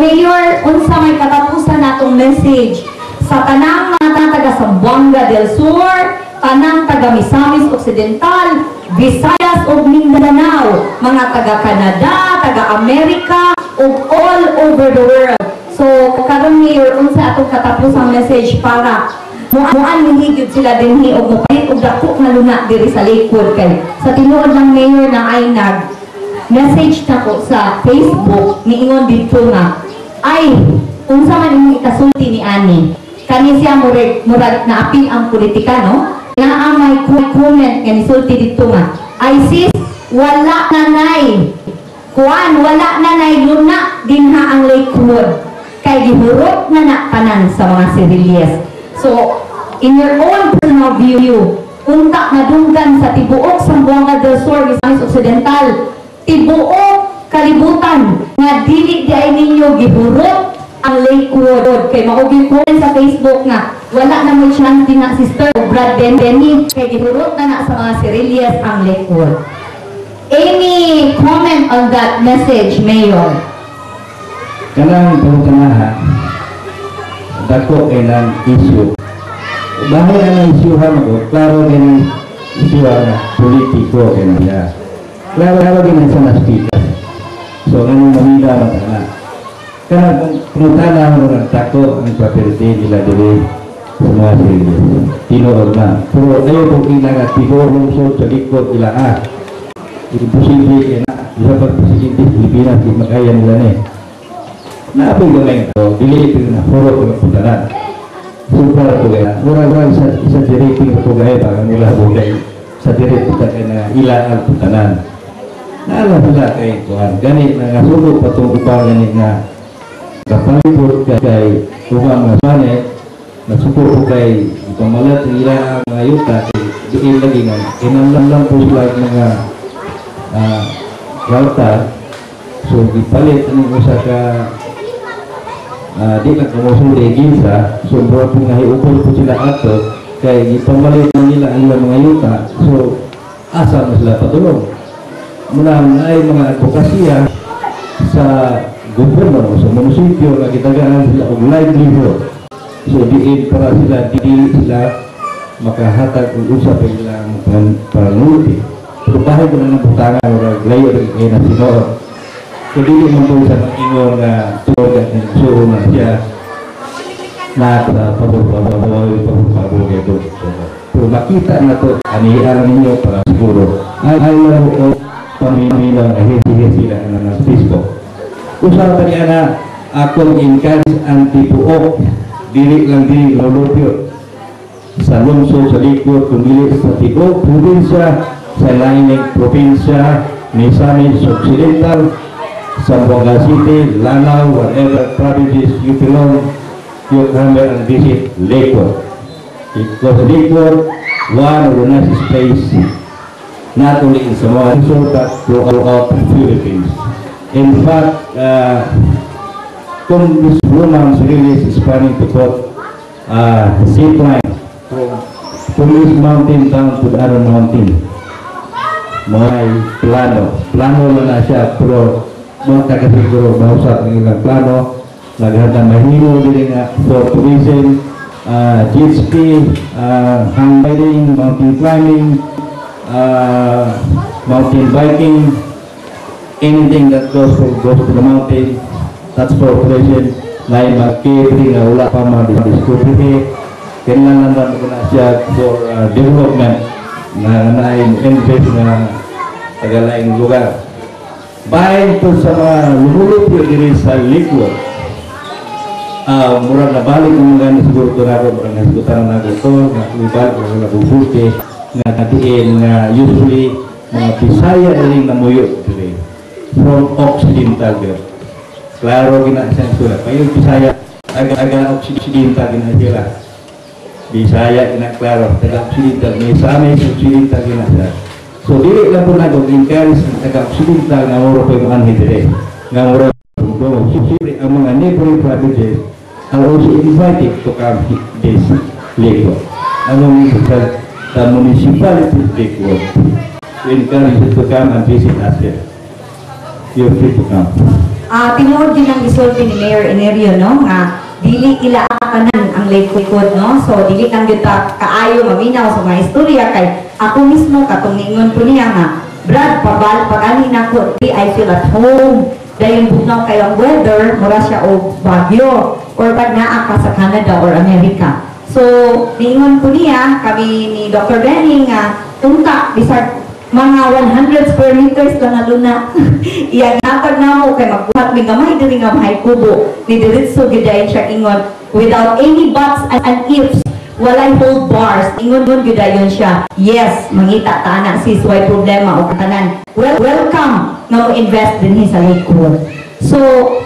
Mayor, unsa may katapusan natong message sa tanang mga taga Zamboanga del Sur, tanang taga Misamis Occidental, Visayas ug Mindanao, mga taga Canada, taga Amerika, ug all over the world. So karon Mayor, unsa atong katapusang message para muan higid sila dinhi og mopalit og dako nga luna diri sa likod kay sa tinuod lang Mayor na ay message nako sa Facebook niingon dito nga ay unsa man imong ikasulti ni ani kani siya murag na apil ang politika no naa may comment nga nisulti dito nga ay sis wala na nay wala na nay luna dinha ang likod kay gihurot na tanan sa mga sirilyes. So in your own personal view unta nadunggan sa tibuok Zamboanga del Sur, Misamis Occidental, tibuok kalibutan nga dili di ay ninyo gihurot ang likod kay mauging ko sa Facebook nga wala na mo chance din nga sister Brad Denny kay gihurot na sa mga sirilyas ang likod. Any comment on that message, Mayor? Kanang pagtanaha dako kay ng issue dahil ang isyuhan ko klaro din isyuhan politiko kay niya klaro din sa speaker so ang mamila matana kanang putana mo ng tako ang papel nila dili sa mga sila tinuod na pero ayaw po kailangan tigurong so sa likod nila imposible na isa pag presidente Pilipinas di makaya nila naabong gamay ito dili ito na huro ko ng putanan super ito kaya murang isa diriting ito kaya parang nila bulay sa dirit ito kaya na ilaan putanan naalam sila kay Tuhan ganit na nasunog pa itong upang ganit na kapalipot kay umang nga panet nasuko ko kay pamalat ng ilang mga yuta diin lagi nga inamlam po sila mga kalta so ipalit anong usa ka di na kumusuli ginsa so bro po nga hiupol po sila ato kay ipamalit na nila ang ilang mga yuta so asa na sila patulong muna ay mga advokasya sa gobyerno sa munisipyo na kitagaan sila og livelihood so diin para sila dili sila makahatag og usap ilang panulti so bahay ko na ng butangan o layo rin kayo na sinoon so dili mo po sa mag-ingon na tuwag at nagsuo na siya na pabor ito so makita na to anihan ninyo para siguro ay lang ko pamimilang ahit-hit sila ng Facebook usapan niya na akong encourage ang tipuok dili lang dili lulupyo sa lungsod sa likod kumili sa tibuok probinsya sa laineng probinsya Misamis Occidental Zamboanga City, Lanao, whatever provinces you belong you come and visit Lakewood because Lakewood one of the nicest place not only in Samoa but throughout the Philippines. In fact, kung this woman really is planning to put zip line from this mountain down to the other mountain, may plano na siya, pero mga tagasiguro mausap ng ilang plano, naghanda mahimo din nga for tourism, jet ski, hang gliding, mountain climbing, mountain biking, anything that goes to the mountain, that's for tourism. Na yung mag-catering na wala pa ma-discovery, kailangan naman ko na siya for development na na-invest na tagalaing lugar. Bahay po sa mga lumulupyo din sa Lakewood, murag na balik ng mga siguro ito na ako, murag na siguro na ako ito, na ibalik ko na bubuti, na natiin na usually mga Bisaya na rin namuyo from Occidental there. Klaro ginasensura. Kayo Bisaya, aga Occidental ginasira. Bisaya ginaklaro, taga-Occidental. May Misamis Occidental ginasira. So, dili lang po nag-encourage ng taga-Occidental nga moro po yung anhidere. Nga moro po. Siyempre, ang mga neighboring provinces are also invited to come this Lakewood. Among the municipality of Lakewood to encourage you to come and visit us here. You're free to come. tinuod din ang isulti ni Mayor Enerio, no, nga dili ila kanan ang likod, no, so dili kang gyud kaayo maminaw sa mga istorya kay ako mismo katong ningon ko niya nga Brad, pag-ani na ko, I feel at home. Dahil bugnaw kayo ang weather, mura siya o Baguio, or pag naa ka sa Canada or America. So, niingon ko niya, kami ni Dr. Benning, unta, bisag mga 100 square meters lang na luna. Iyang natag na mo, kay magbuhat may gamay, dili nga mahay kubo. Ni Diritso, gidayin siya ingon, without any buts and ifs, walay hold bars, ingon-ingon gyudayon siya. Yes, mangita ta na sis, way problema o katanan. Welcome nga mo invest din sa likod. So,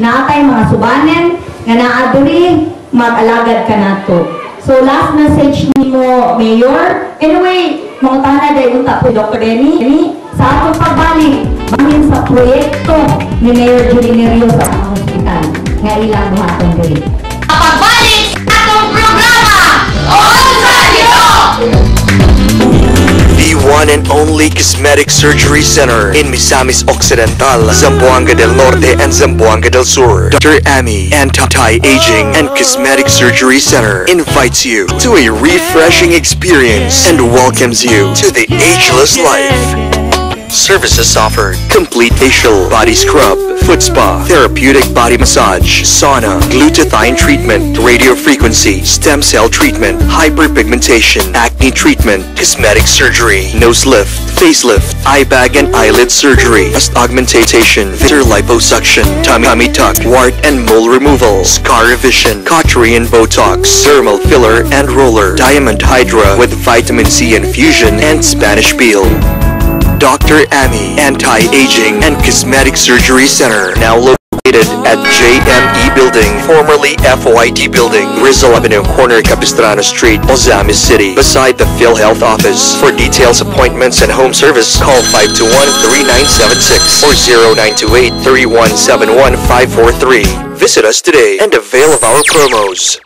naatay mga subanen, nga naaduri, mag-alagad ka nato. So, last message ni mo, Mayor. Anyway, mga tanan dahil unta po, Dr. Denny, sa atong pagbalik, bangin sa proyekto ni Mayor Julie Nerio sa atong hospital. Nga ilang buhaton diri. Pagbalik sa atong programa! The one and only Cosmetic Surgery Center in Misamis Occidental, Zamboanga del Norte and Zamboanga del Sur. Dr. Ami Anti-Aging and Cosmetic Surgery Center invites you to a refreshing experience and welcomes you to the ageless life. Services offered: complete facial, body scrub, foot spa, therapeutic body massage, sauna, glutathione treatment, radiofrequency, stem cell treatment, hyperpigmentation, acne treatment, cosmetic surgery, nose lift, facelift, eye bag and eyelid surgery, breast augmentation, visor liposuction, tummy tuck, wart and mole removal, scar revision, cautery and Botox, dermal filler and roller, diamond hydra with vitamin C infusion and Spanish peel. Dr. Ami Anti-Aging and Cosmetic Surgery Center, now located at JME Building, formerly FYD Building, Rizal Avenue, corner Capistrano Street, Ozamis City, beside the PhilHealth office. For details, appointments, and home service, call 521-3976 or 0928-3171-543. Visit us today and avail of our promos.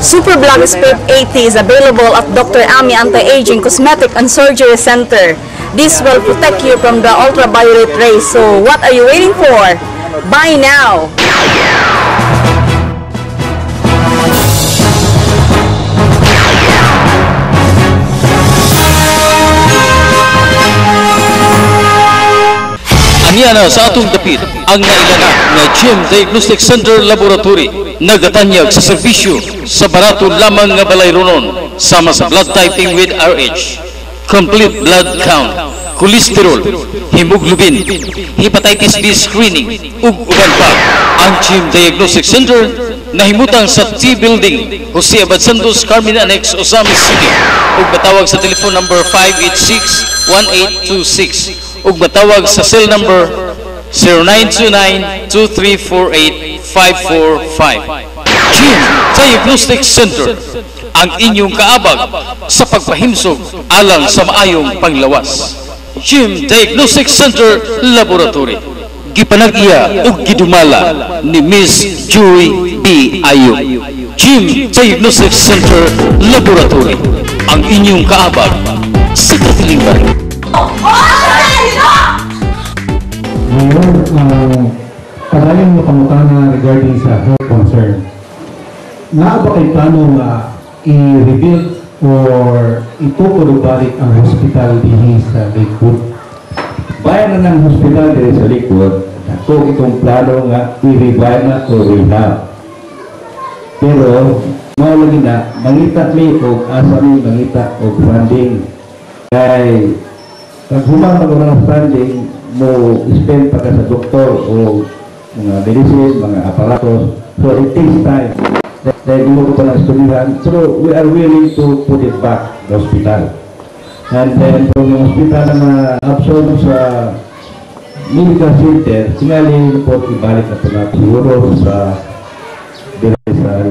Super Blog Spirit 80 is available at Dr. Ami Anti-Aging Cosmetic and Surgery Center. This will protect you from the ultraviolet rays. So what are you waiting for? Buy now! Aniana sa atong dapit ang nailana nga Gym Diagnostic Center Laboratory nagatanyag sa serbisyo sa barato lamang nga balayronon sama sa blood typing with RH, complete blood count, cholesterol, hemoglobin, hepatitis B screening ug uban pa. Ang Gym Diagnostic Center nahimutang sa T Building, Jose Abad Santos, Carmen Annex, Ozamis City ug matawag sa telephone number 586-1826 ug matawag sa cell number 0929-2348-545. Gym Diagnostic Center, ang inyong kaabag sa pagpahimsog alang sa maayong panglawas. Gym Diagnostic Center Laboratory, gipanag-iya ug gidumala ni Miss Joy B. Ayub. Gym Diagnostic Center Laboratory, ang inyong kaabag sa katiliwan. Ngayon, padayon mo pangutana regarding sa health concern. Naa ba kayo plano na i-rebuild or itukod balik ang hospital dihi sa Lakewood? Bayan na ng hospital dihi sa Lakewood, ako itong plano nga i-revive na o rehab. Pero, maulagi na, mangita mi o asa mi mangita o funding. Kay, pag humang ng funding, mo spend pa ka sa doktor o mga medicine, mga aparatos. So it takes time. Dahil mo ko pa ng estudihan. So we are willing to put it back the hospital. And then kung yung hospital na absorb sa medical center, singali po ibalik na po na siguro sa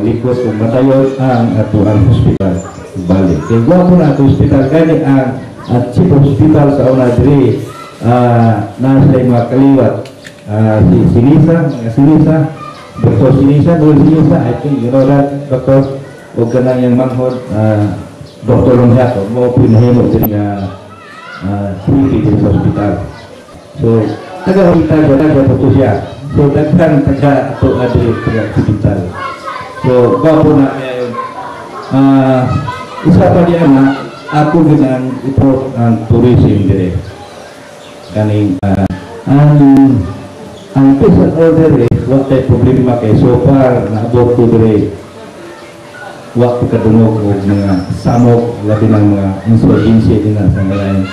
likod kung matayon ang atuang hospital. Ibalik. Kaya gawa mo na ito hospital. Kaya ang at chief hospital sa una diri nasa mga kaliwat si Sinisa, Dr. Sinisa, I think you know that, Dr. Huwag ka nang yung manghod, Dr. Longhato, mo pinahimo din na treaty din sa hospital. So, taga po siya. So, daghan taga ato adri taga-hospital. So, gwapo na isa pa diyan na ako ginang ito ang tourism dire. Kaning ang peace and order what type problema kay so far naabot ko dire waktu kadunog og mga samok labi ng mga insurgency din sa ngayon.